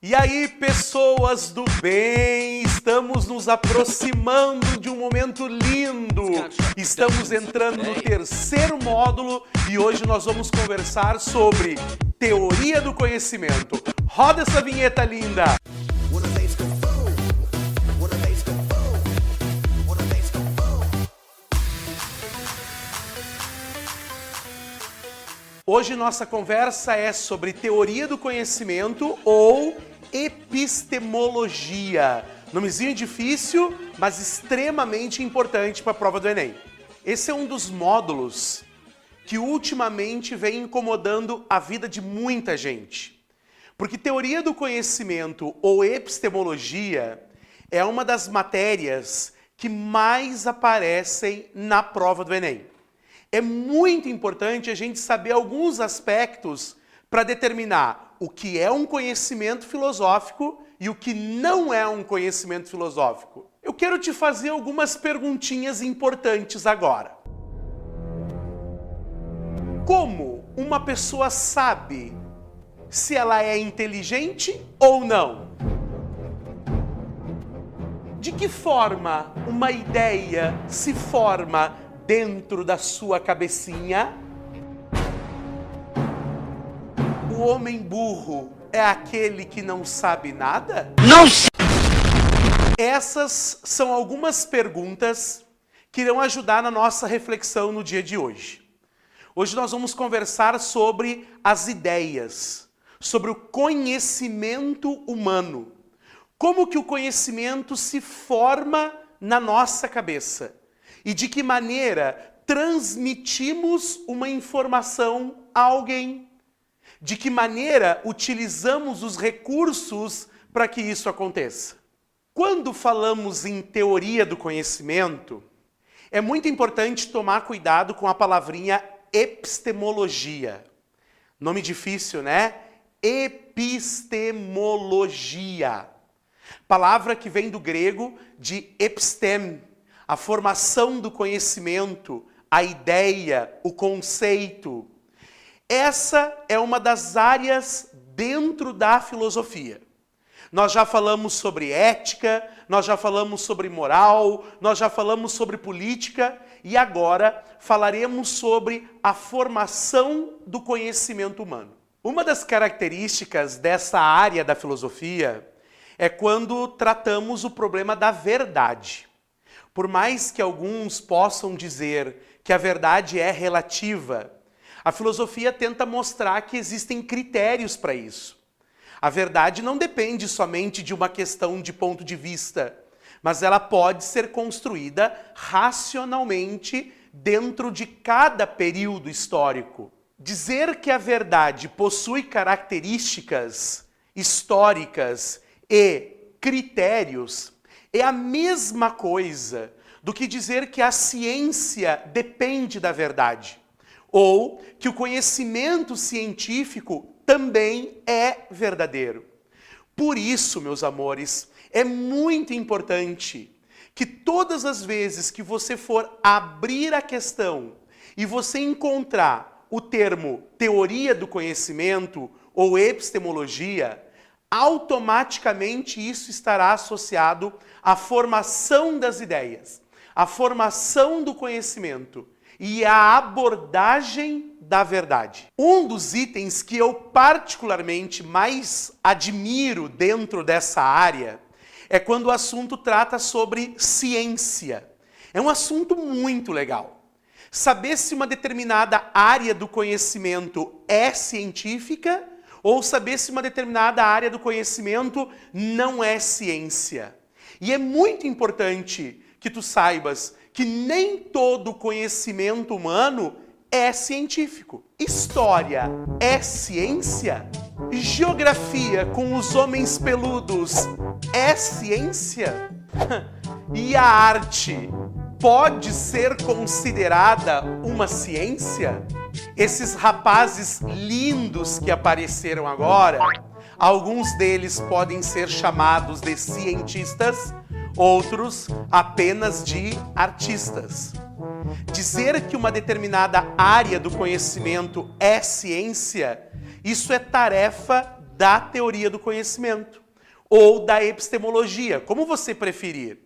E aí, pessoas do bem, estamos nos aproximando de um momento lindo. Estamos entrando no terceiro módulo e hoje nós vamos conversar sobre teoria do conhecimento. Roda essa vinheta linda! Hoje nossa conversa é sobre teoria do conhecimento ou epistemologia. Nomezinho difícil, mas extremamente importante para a prova do Enem. Esse é um dos módulos que ultimamente vem incomodando a vida de muita gente. Porque teoria do conhecimento ou epistemologia é uma das matérias que mais aparecem na prova do Enem. É muito importante a gente saber alguns aspectos para determinar o que é um conhecimento filosófico e o que não é um conhecimento filosófico. Eu quero te fazer algumas perguntinhas importantes agora. Como uma pessoa sabe se ela é inteligente ou não? De que forma uma ideia se forma dentro da sua cabecinha? O homem burro é aquele que não sabe nada? Não sei! Essas são algumas perguntas que irão ajudar na nossa reflexão no dia de hoje. Hoje nós vamos conversar sobre as ideias, sobre o conhecimento humano. Como que o conhecimento se forma na nossa cabeça? E de que maneira transmitimos uma informação a alguém? De que maneira utilizamos os recursos para que isso aconteça? Quando falamos em teoria do conhecimento, é muito importante tomar cuidado com a palavrinha epistemologia. Nome difícil, né? Epistemologia. Palavra que vem do grego de episteme. A formação do conhecimento, a ideia, o conceito. Essa é uma das áreas dentro da filosofia. Nós já falamos sobre ética, nós já falamos sobre moral, nós já falamos sobre política e agora falaremos sobre a formação do conhecimento humano. Uma das características dessa área da filosofia é quando tratamos o problema da verdade. Por mais que alguns possam dizer que a verdade é relativa, a filosofia tenta mostrar que existem critérios para isso. A verdade não depende somente de uma questão de ponto de vista, mas ela pode ser construída racionalmente dentro de cada período histórico. Dizer que a verdade possui características históricas e critérios é a mesma coisa do que dizer que a ciência depende da verdade, ou que o conhecimento científico também é verdadeiro. Por isso, meus amores, é muito importante que todas as vezes que você for abrir a questão e você encontrar o termo teoria do conhecimento ou epistemologia, automaticamente isso estará associado à formação das ideias, à formação do conhecimento e à abordagem da verdade. Um dos itens que eu particularmente mais admiro dentro dessa área é quando o assunto trata sobre ciência. É um assunto muito legal. Saber se uma determinada área do conhecimento é científica ou saber se uma determinada área do conhecimento não é ciência. E é muito importante que tu saibas que nem todo conhecimento humano é científico. História é ciência? Geografia com os homens peludos é ciência? E a arte pode ser considerada uma ciência? Esses rapazes lindos que apareceram agora, alguns deles podem ser chamados de cientistas, outros apenas de artistas. Dizer que uma determinada área do conhecimento é ciência, isso é tarefa da teoria do conhecimento ou da epistemologia, como você preferir.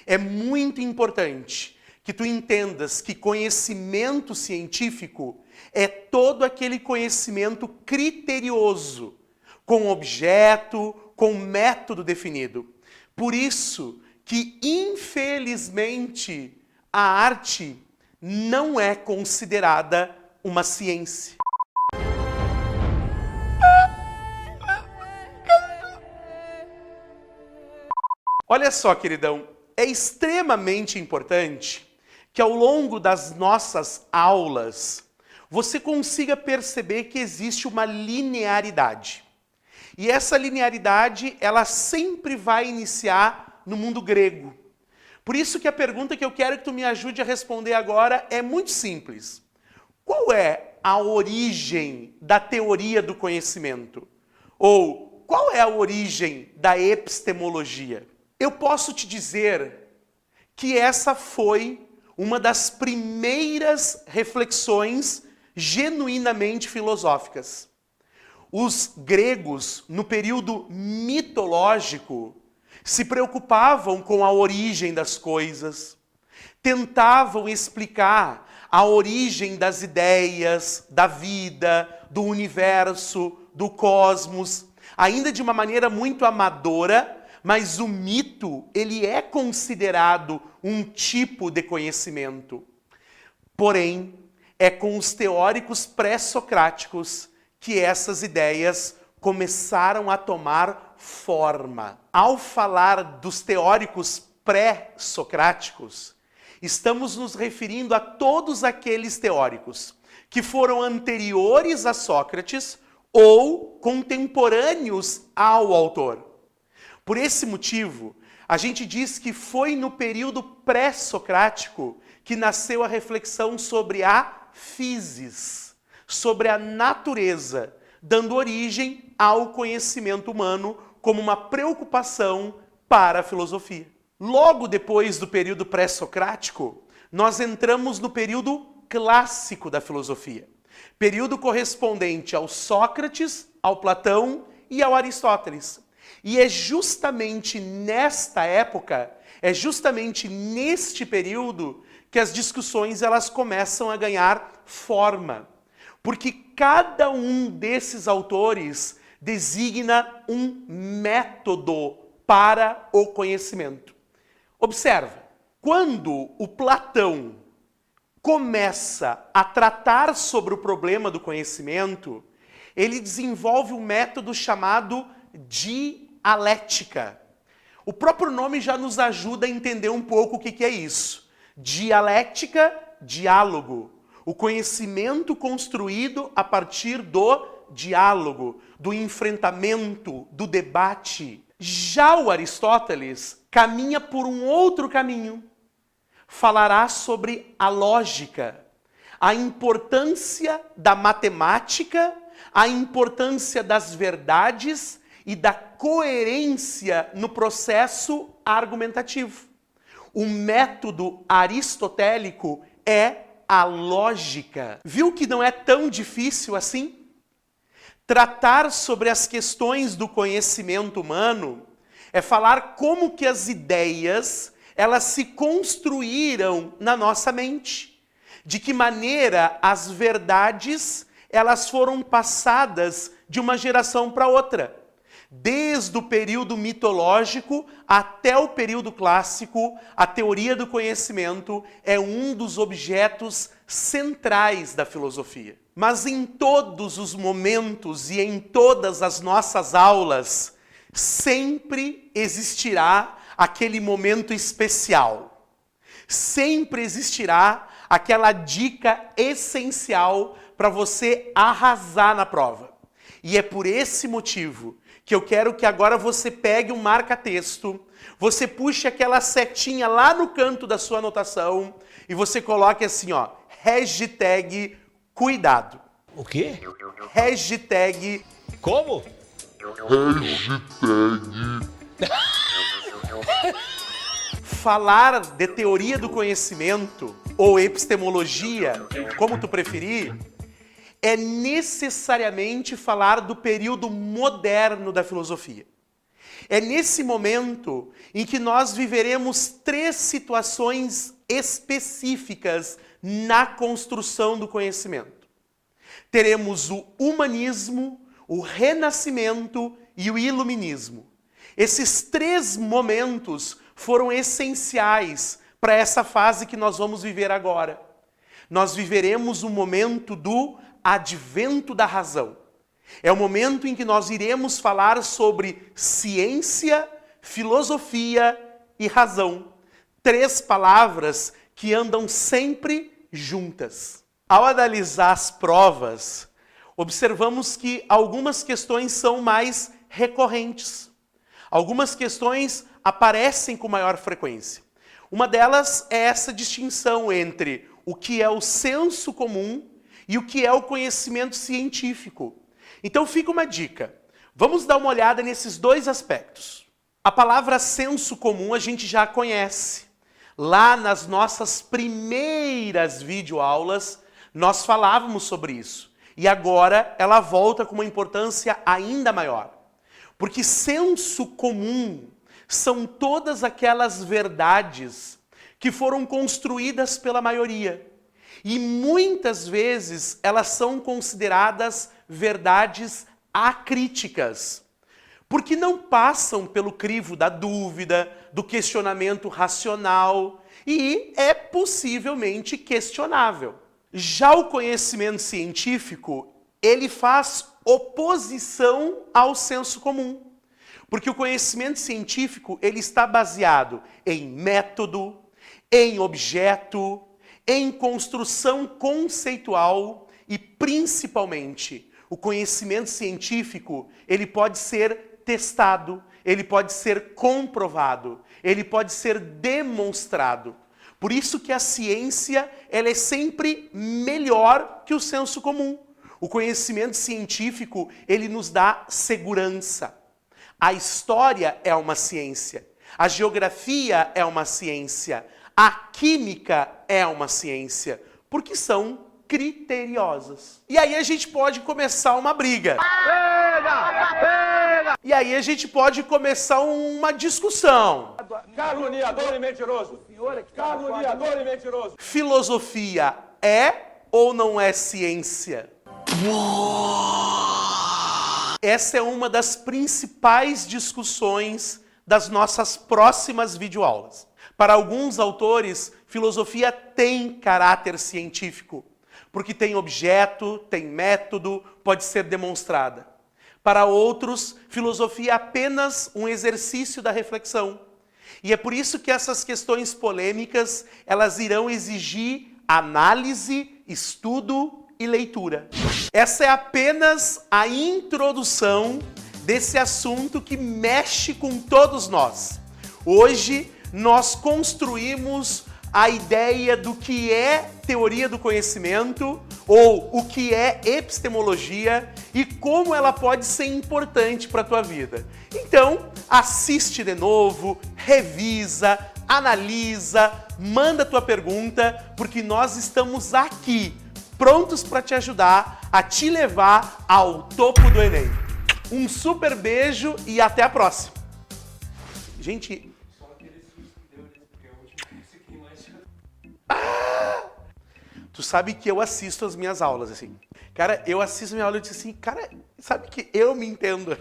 É muito importante que tu entendas que conhecimento científico é todo aquele conhecimento criterioso, com objeto, com método definido. Por isso que, infelizmente, a arte não é considerada uma ciência. Olha só, queridão, é extremamente importante que ao longo das nossas aulas você consiga perceber que existe uma linearidade. E essa linearidade, ela sempre vai iniciar no mundo grego. Por isso que a pergunta que eu quero que tu me ajude a responder agora é muito simples. Qual é a origem da teoria do conhecimento? Ou qual é a origem da epistemologia? Eu posso te dizer que essa foi uma das primeiras reflexões genuinamente filosóficas. Os gregos, no período mitológico, se preocupavam com a origem das coisas, tentavam explicar a origem das ideias, da vida, do universo, do cosmos, ainda de uma maneira muito amadora, mas o mito, ele é considerado um tipo de conhecimento. Porém, é com os teóricos pré-socráticos que essas ideias começaram a tomar forma. Ao falar dos teóricos pré-socráticos, estamos nos referindo a todos aqueles teóricos que foram anteriores a Sócrates ou contemporâneos ao autor. Por esse motivo, a gente diz que foi no período pré-socrático que nasceu a reflexão sobre a physis, sobre a natureza, dando origem ao conhecimento humano como uma preocupação para a filosofia. Logo depois do período pré-socrático, nós entramos no período clássico da filosofia, período correspondente ao Sócrates, ao Platão e ao Aristóteles. E é justamente nesta época, é justamente neste período que as discussões elas começam a ganhar forma. Porque cada um desses autores designa um método para o conhecimento. Observa, quando o Platão começa a tratar sobre o problema do conhecimento, ele desenvolve um método chamado dialética. O próprio nome já nos ajuda a entender um pouco o que é isso. Dialética, diálogo. O conhecimento construído a partir do diálogo, do enfrentamento, do debate. Já o Aristóteles caminha por um outro caminho. Falará sobre a lógica, a importância da matemática, a importância das verdades e da coerência no processo argumentativo. O método aristotélico é a lógica. Viu que não é tão difícil assim? Tratar sobre as questões do conhecimento humano é falar como que as ideias elas se construíram na nossa mente. De que maneira as verdades elas foram passadas de uma geração para outra. Desde o período mitológico até o período clássico, a teoria do conhecimento é um dos objetos centrais da filosofia. Mas em todos os momentos e em todas as nossas aulas, sempre existirá aquele momento especial. Sempre existirá aquela dica essencial para você arrasar na prova. E é por esse motivo que eu quero que agora você pegue um marca-texto, você puxe aquela setinha lá no canto da sua anotação e você coloque assim, ó, hashtag cuidado. O quê? Hashtag... Como? Falar de teoria do conhecimento ou epistemologia, como tu preferir, é necessariamente falar do período moderno da filosofia. É nesse momento em que nós viveremos 3 situações específicas na construção do conhecimento. Teremos o humanismo, o renascimento e o iluminismo. Esses 3 momentos foram essenciais para essa fase que nós vamos viver agora. Nós viveremos o momento do advento da razão. É o momento em que nós iremos falar sobre ciência, filosofia e razão. 3 palavras que andam sempre juntas. Ao analisar as provas, observamos que algumas questões são mais recorrentes. Algumas questões aparecem com maior frequência. Uma delas é essa distinção entre o que é o senso comum e o que é o conhecimento científico. Então fica uma dica. Vamos dar uma olhada nesses 2 aspectos. A palavra senso comum a gente já conhece. Lá nas nossas primeiras videoaulas, nós falávamos sobre isso. E agora ela volta com uma importância ainda maior. Porque senso comum são todas aquelas verdades que foram construídas pela maioria. E muitas vezes elas são consideradas verdades acríticas, porque não passam pelo crivo da dúvida, do questionamento racional e é possivelmente questionável. Já o conhecimento científico, ele faz oposição ao senso comum. Porque o conhecimento científico, ele está baseado em método, em objeto, em construção conceitual e, principalmente, o conhecimento científico, ele pode ser testado, ele pode ser comprovado, ele pode ser demonstrado. Por isso que a ciência, ela é sempre melhor que o senso comum. O conhecimento científico, ele nos dá segurança. A história é uma ciência, a geografia é uma ciência, a química é uma ciência, porque são criteriosas. E aí a gente pode começar uma briga. E aí a gente pode começar uma discussão. Caluniador e mentiroso. Caluniador e mentiroso. Filosofia é ou não é ciência? Essa é uma das principais discussões das nossas próximas videoaulas. Para alguns autores, filosofia tem caráter científico, porque tem objeto, tem método, pode ser demonstrada. Para outros, filosofia é apenas um exercício da reflexão. E é por isso que essas questões polêmicas, elas irão exigir análise, estudo e leitura. Essa é apenas a introdução desse assunto que mexe com todos nós. Hoje, nós construímos a ideia do que é teoria do conhecimento ou o que é epistemologia e como ela pode ser importante para a tua vida. Então, assiste de novo, revisa, analisa, manda tua pergunta, porque nós estamos aqui, prontos para te ajudar a te levar ao topo do Enem. Um super beijo e até a próxima. Gente... Tu sabe que eu assisto as minhas aulas, assim. Cara, eu assisto a minha aula e eu disse assim, cara, sabe que eu me entendo.